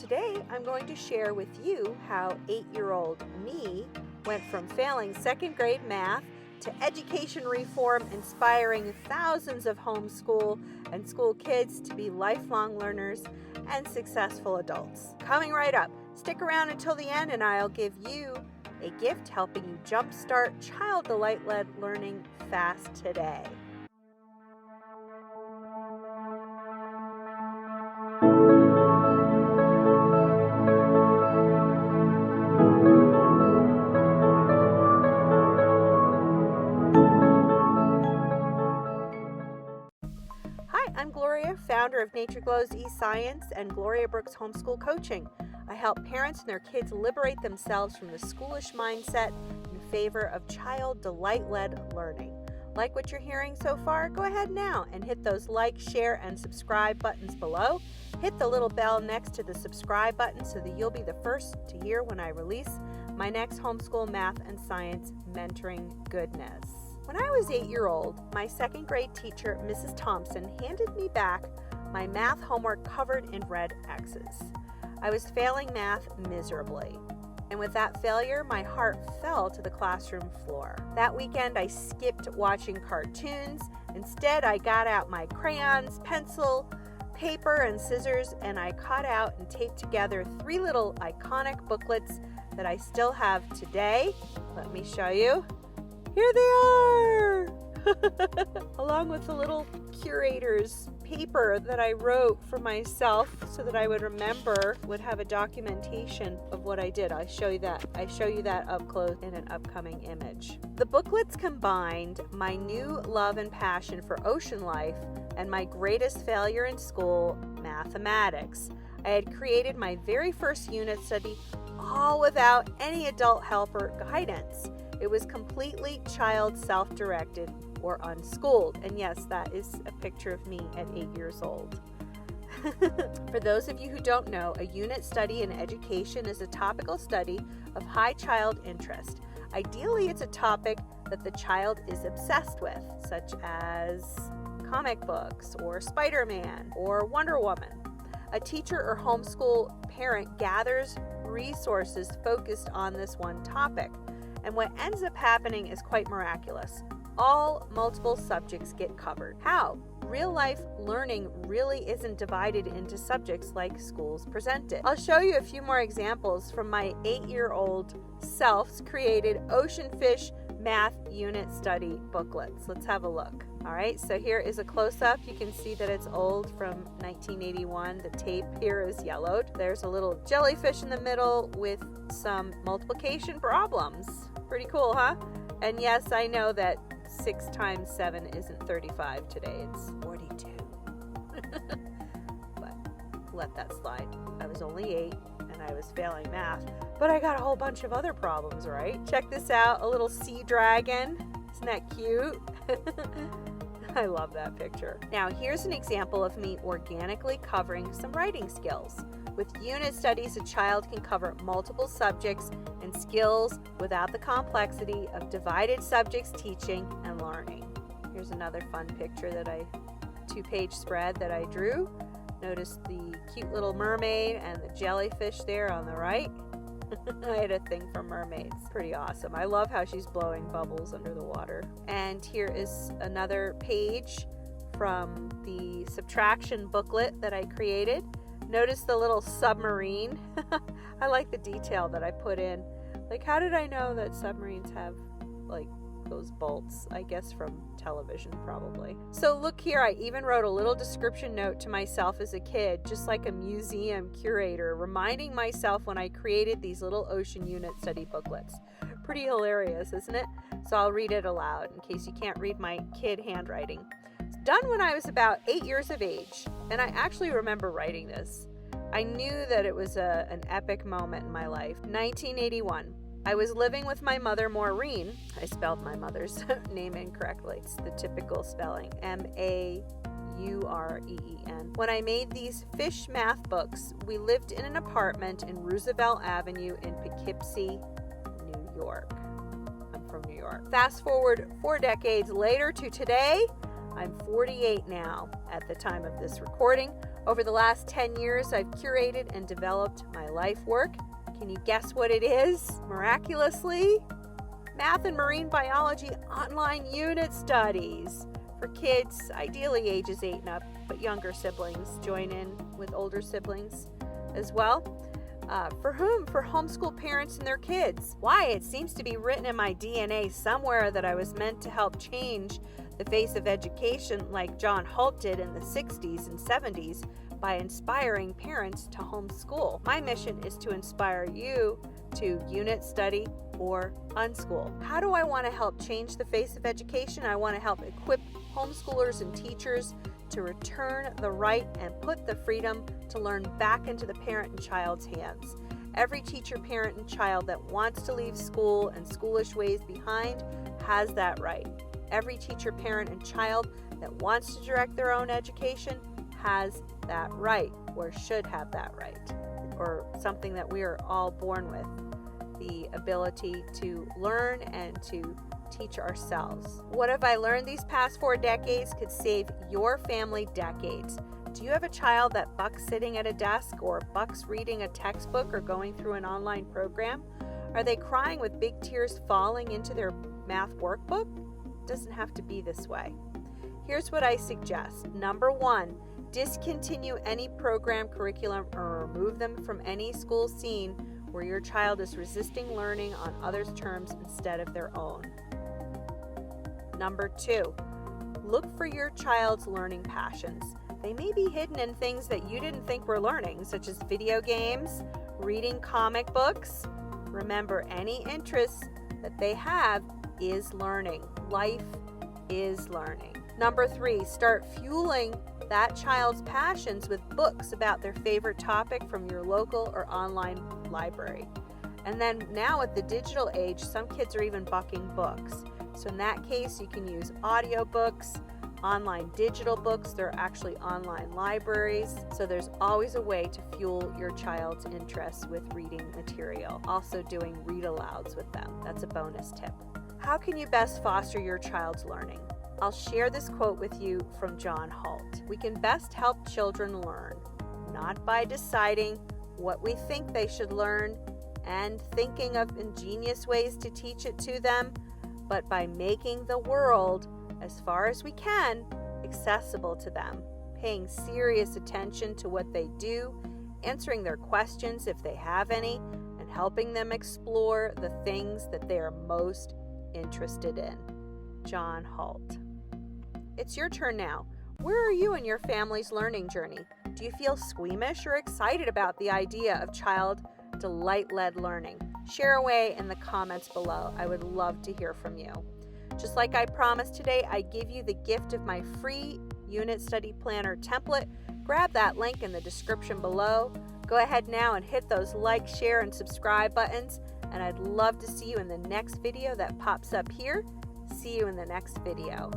today I'm going to share with you how 8-year-old me went from failing second grade math to education reform, inspiring thousands of homeschool and school kids to be lifelong learners and successful adults. Coming right up, stick around until the end and I'll give you a gift helping you jumpstart child delight-led learning fast today. I'm Gloria, founder of 𝐜𝐴𝐥𝐻𝐸 and Gloria Brooks Homeschool Coaching. I help parents and their kids liberate themselves from the schoolish mindset in favor of child delight-led learning. Like what you're hearing so far? Go ahead now and hit those like, share, and subscribe buttons below. Hit the little bell next to the subscribe button so that you'll be the first to hear when I release my next homeschool math and science mentoring goodness. When I was 8-year-old, my second grade teacher, Mrs. Thompson, handed me back my math homework covered in red X's. I was failing math miserably, and with that failure, my heart fell to the classroom floor. That weekend, I skipped watching cartoons. Instead, I got out my crayons, pencil, paper, and scissors, and I cut out and taped together 3 little iconic booklets that I still have today. Let me show you. Here they are! Along with the little curator's paper that I wrote for myself so that I would remember, would have a documentation of what I did. I show you that up close in an upcoming image. The booklets combined my new love and passion for ocean life and my greatest failure in school, mathematics. I had created my very first unit study all without any adult help or guidance. It was completely child self-directed or unschooled. And yes, that is a picture of me at 8 years old. For those of you who don't know, a unit study in education is a topical study of high child interest. Ideally, it's a topic that the child is obsessed with, such as comic books or Spider-Man or Wonder Woman. A teacher or homeschool parent gathers resources focused on this one topic. And what ends up happening is quite miraculous. All multiple subjects get covered. How? Real-life learning really isn't divided into subjects like schools present it. I'll show you a few more examples from my 8-year-old self's created ocean fish math unit study booklets. Let's have a look. All right, so here is a close-up. You can see that it's old, from 1981. The tape here is yellowed. There's a little jellyfish in the middle with some multiplication problems. Pretty cool, huh? And yes, I know that 6 times 7 isn't 35 today. It's 42. But let that slide. I was only 8 and I was failing math, but I got a whole bunch of other problems, right? Check this out, a little sea dragon. Isn't that cute? I love that picture. Now, here's an example of me organically covering some writing skills. With unit studies, a child can cover multiple subjects and skills without the complexity of divided subjects teaching and learning. Here's another fun picture that 2-page spread that I drew. Notice the cute little mermaid and the jellyfish there on the right. I had a thing for mermaids. Pretty awesome. I love how she's blowing bubbles under the water. And here is another page from the subtraction booklet that I created. Notice the little submarine. I like the detail that I put in. Like, how did I know that submarines have, like, those bolts? I guess from television, probably. So look here, I even wrote a little description note to myself as a kid, just like a museum curator, reminding myself when I created these little ocean unit study booklets. Pretty hilarious, isn't it? So I'll read it aloud in case you can't read my kid handwriting. It's done when I was about 8 years of age, and I actually remember writing this. I knew that it was an epic moment in my life. 1981. I was living with my mother, Maureen. I spelled my mother's name incorrectly. It's the typical spelling, M-A-U-R-E-E-N. When I made these fish math books, we lived in an apartment in Roosevelt Avenue in Poughkeepsie, New York. I'm from New York. Fast forward 4 decades later to today. I'm 48 now at the time of this recording. Over the last 10 years, I've curated and developed my life work. Can you guess what it is? Miraculously, Math and Marine Biology online unit studies for kids, ideally ages 8 and up, but younger siblings join in with older siblings as well. For whom? For homeschool parents and their kids. Why? It seems to be written in my DNA somewhere that I was meant to help change the face of education like John Holt did in the 60s and 70s by inspiring parents to homeschool. My mission is to inspire you to unit study or unschool. How do I want to help change the face of education? I want to help equip homeschoolers and teachers to return the right and put the freedom to learn back into the parent and child's hands. Every teacher, parent, and child that wants to leave school and schoolish ways behind has that right. Every teacher, parent, and child that wants to direct their own education has that right, or should have that right, or something that we are all born with, the ability to learn and to teach ourselves. What have I learned these past 4 decades could save your family decades. Do you have a child that bucks sitting at a desk or bucks reading a textbook or going through an online program? Are they crying with big tears falling into their math workbook? It doesn't have to be this way. Here's what I suggest. Number 1, discontinue any program, curriculum, or remove them from any school scene where your child is resisting learning on others' terms instead of their own. Number 2, look for your child's learning passions. They may be hidden in things that you didn't think were learning, such as video games, reading comic books. Remember, any interest that they have is learning. Life is learning. Number 3, start fueling that child's passions with books about their favorite topic from your local or online library. And then now at the digital age, some kids are even bucking books. So in that case, you can use audiobooks, online digital books. There are actually online libraries. So there's always a way to fuel your child's interest with reading material. Also doing read-alouds with them. That's a bonus tip. How can you best foster your child's learning? I'll share this quote with you from John Holt. We can best help children learn, not by deciding what we think they should learn and thinking of ingenious ways to teach it to them, but by making the world, as far as we can, accessible to them, paying serious attention to what they do, answering their questions if they have any, and helping them explore the things that they are most interested in. John Holt. It's your turn now. Where are you in your family's learning journey? Do you feel squeamish or excited about the idea of child delight-led learning? Share away in the comments below. I would love to hear from you. Just like I promised today, I give you the gift of my free unit study planner template. Grab that link in the description below. Go ahead now and hit those like, share, and subscribe buttons. And I'd love to see you in the next video that pops up here. See you in the next video.